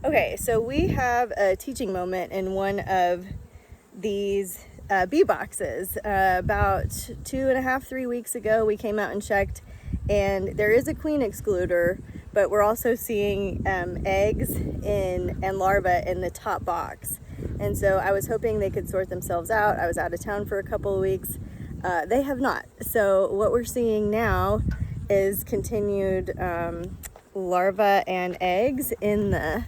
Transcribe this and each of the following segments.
Okay, so we have a teaching moment in one of these bee boxes. About 2.5, 3 weeks ago, we came out and checked, and there is a queen excluder, but we're also seeing eggs and larvae in the top box. And so I was hoping they could sort themselves out. I was out of town for a couple of weeks. They have not. So what we're seeing now is continued larvae and eggs in the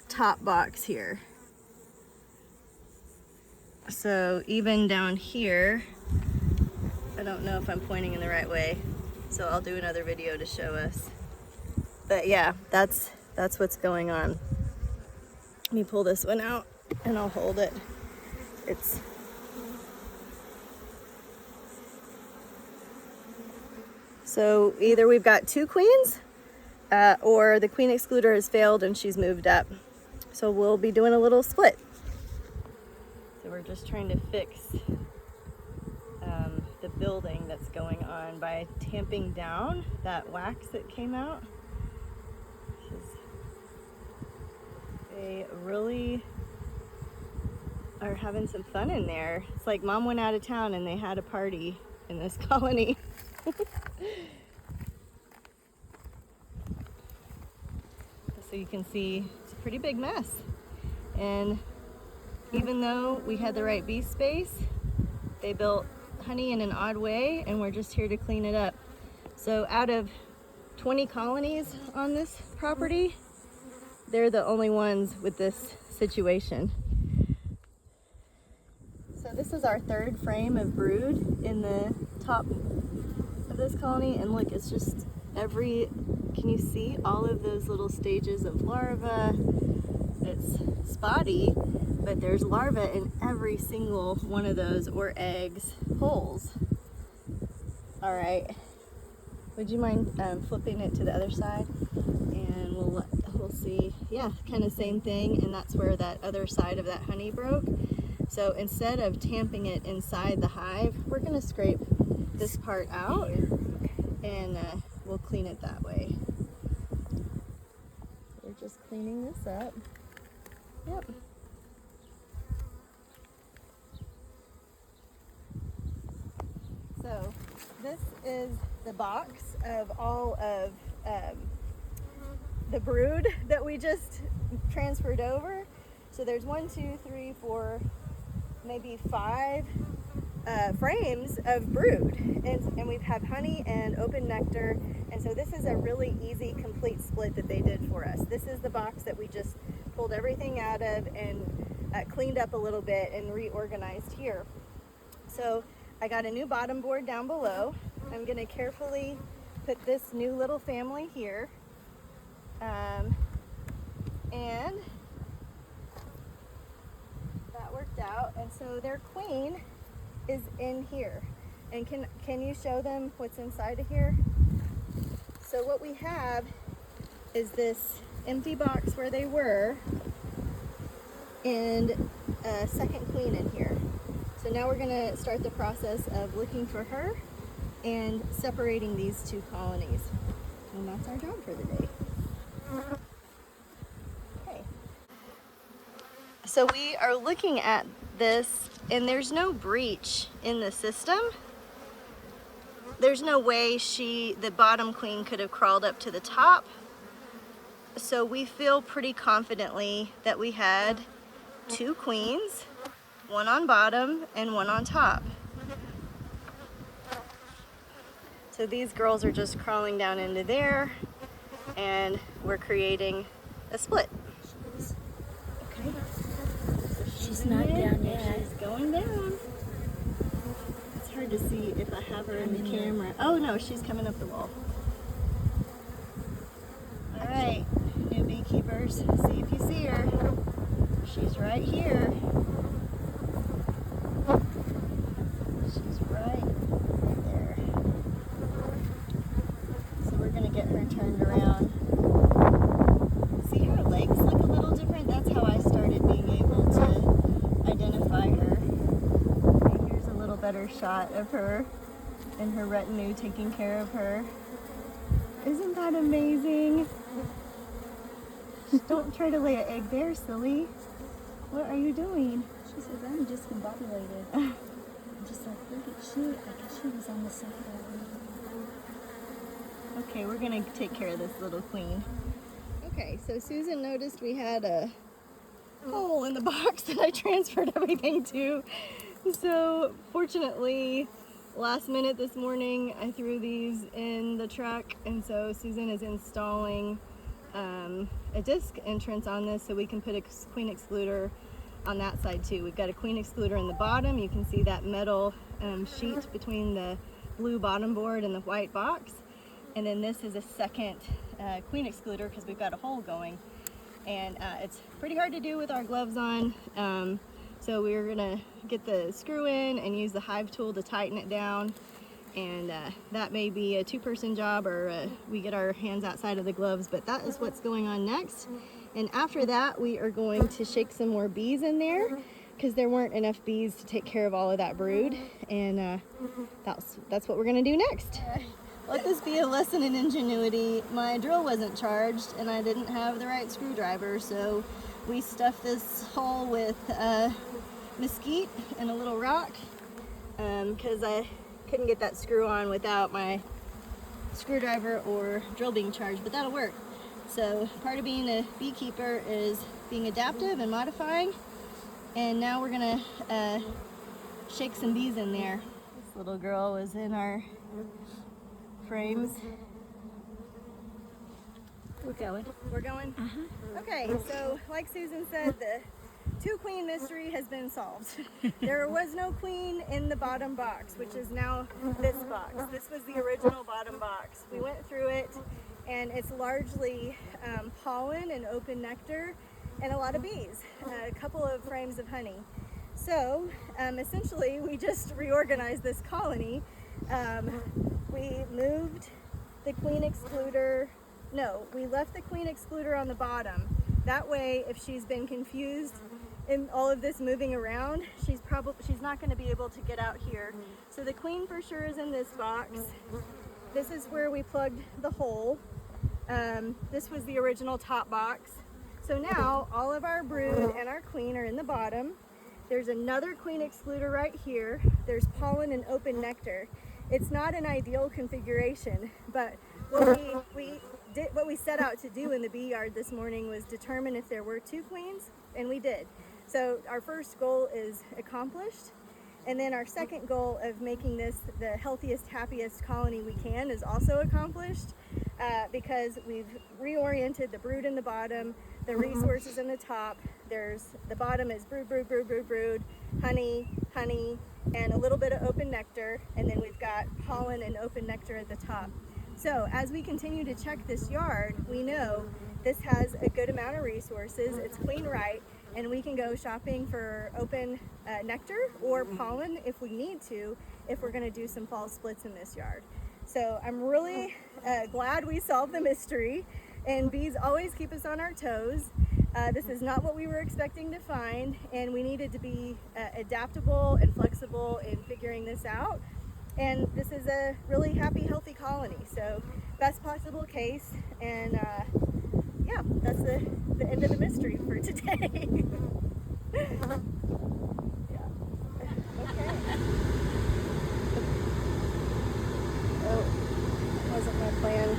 top box here. So even down here, I don't know if I'm pointing in the right way, so I'll do another video to show us. But yeah, that's what's going on. Let me pull this one out and I'll hold it. So either we've got two queens or the queen excluder has failed and she's moved up. So we'll be doing a little split. So we're just trying to fix the building that's going on by tamping down that wax that came out. They really are having some fun in there. It's like mom went out of town and they had a party in this colony. So you can see it's a pretty big mess. And even though we had the right bee space, they built honey in an odd way, and we're just here to clean it up. So out of 20 colonies on this property, they're the only ones with this situation. So this is our third frame of brood in the top of this colony, and look, it's just can you see all of those little stages of larvae? It's spotty, but there's larvae in every single one of those, or eggs, holes. All right, would you mind flipping it to the other side? And we'll see, yeah, kind of same thing, and that's where that other side of that honey broke. So instead of tamping it inside the hive, we're gonna scrape this part out and we'll clean it that way. We're just cleaning this up. Yep. So this is the box of all of the brood that we just transferred over. So there's 1, 2, 3, 4, maybe 5 frames of brood, and we've had honey and open nectar, and so this is a really easy complete split that they did for us. This is the box that we just pulled everything out of and cleaned up a little bit and reorganized here. So I got a new bottom board down below. I'm going to carefully put this new little family here, and that worked out. And so their queen is in here, and can you show them what's inside of here? So what we have is this empty box where they were, and a second queen in here. So now we're going to start the process of looking for her and separating these two colonies, and that's our job for the day. Okay, so we are looking at this, and there's no breach in the system. There's no way the bottom queen could have crawled up to the top. So we feel pretty confidently that we had 2 queens, one on bottom and one on top. So these girls are just crawling down into there, and we're creating a split. Okay. She's not down yet. She's going down. It's hard to see if I have her in the camera. Oh no, she's coming up the wall. All right, new beekeepers, see if you see her. She's right here. She's right there. So we're gonna get her turned around. See, her legs look a little different. That's how I started being able to identify her. Okay, here's a little better shot of her and her retinue taking care of her. Isn't that amazing? Don't try to lay an egg there, silly. What are you doing? She says, I'm discombobulated. I'm just like, look at she. I guess she was on the side of Okay, we're gonna take care of this little queen. Okay, so Susan noticed we had a hole in the box that I transferred everything to. So fortunately, last minute this morning, I threw these in the truck, and so Susan is installing a disc entrance on this so we can put a queen excluder on that side too. We've got a queen excluder in the bottom. You can see that metal sheet between the blue bottom board and the white box. And then this is a second queen excluder because we've got a hole going. And it's pretty hard to do with our gloves on. So we're gonna get the screw in and use the hive tool to tighten it down. And that may be a two-person job, or we get our hands outside of the gloves, but that is what's going on next. And after that, we are going to shake some more bees in there because there weren't enough bees to take care of all of that brood. And that's what we're gonna do next. Let this be a lesson in ingenuity. My drill wasn't charged and I didn't have the right screwdriver, so we stuffed this hole with mesquite and a little rock because I couldn't get that screw on without my screwdriver or drill being charged, but that'll work. So part of being a beekeeper is being adaptive and modifying, and now we're gonna shake some bees in there. This little girl was in our frames. We're going. We're going? Okay, so like Susan said, the two queen mystery has been solved. There was no queen in the bottom box, which is now this box. This was the original bottom box. We went through it, and it's largely pollen and open nectar and a lot of bees, a couple of frames of honey. So essentially we just reorganized this colony. We moved the queen excluder. No, we left the queen excluder on the bottom. That way, if she's been confused in all of this moving around, she's not going to be able to get out here. So the queen for sure is in this box. This is where we plugged the hole. This was the original top box. So now all of our brood and our queen are in the bottom. There's another queen excluder right here. There's pollen and open nectar. It's not an ideal configuration, but what we set out to do in the bee yard this morning was determine if there were two queens, and we did. So our first goal is accomplished, and then our second goal of making this the healthiest, happiest colony we can is also accomplished because we've reoriented the brood in the bottom, the resources in the top. The bottom is brood, brood, brood, brood, brood, honey, honey, and a little bit of open nectar, and then we've got pollen and open nectar at the top. So as we continue to check this yard, we know this has a good amount of resources, it's queen right, and we can go shopping for open nectar or pollen if we need to, if we're gonna do some fall splits in this yard. So I'm really glad we solved the mystery, and bees always keep us on our toes. This is not what we were expecting to find, and we needed to be adaptable and flexible in figuring this out. And this is a really happy, healthy colony. So best possible case, and yeah, that's the end of the mystery for today. Yeah. Okay. Oh, wasn't my plan.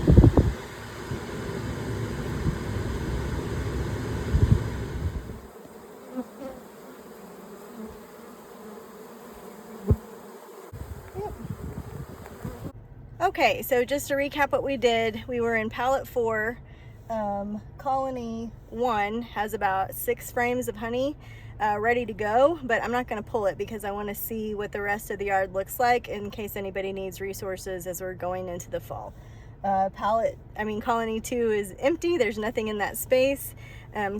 Okay, so just to recap what we did, we were in pallet 4. Colony 1 has about 6 frames of honey ready to go, but I'm not going to pull it because I want to see what the rest of the yard looks like in case anybody needs resources as we're going into the fall. Colony 2 is empty, there's nothing in that space.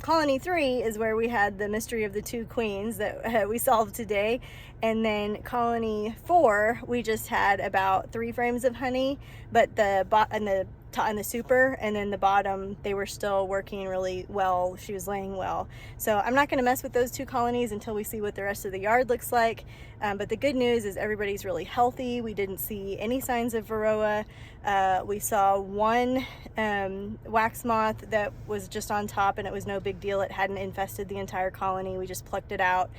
Colony 3 is where we had the mystery of the 2 queens that we solved today. And then colony 4, we just had about 3 frames of honey, but the in the super, and then the bottom, they were still working really well. She was laying well. So I'm not going to mess with those 2 colonies until we see what the rest of the yard looks like. But the good news is everybody's really healthy. We didn't see any signs of varroa. We saw one wax moth that was just on top, and it was no big deal. It hadn't infested the entire colony. We just plucked it out.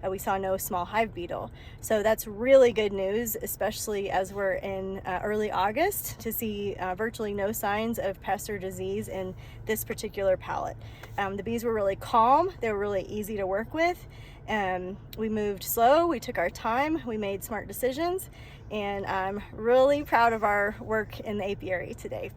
We saw no small hive beetle. So that's really good news, especially as we're in early August, to see virtually no signs of pest or disease in this particular pallet. The bees were really calm. They were really easy to work with. We moved slow, we took our time, we made smart decisions, and I'm really proud of our work in the apiary today.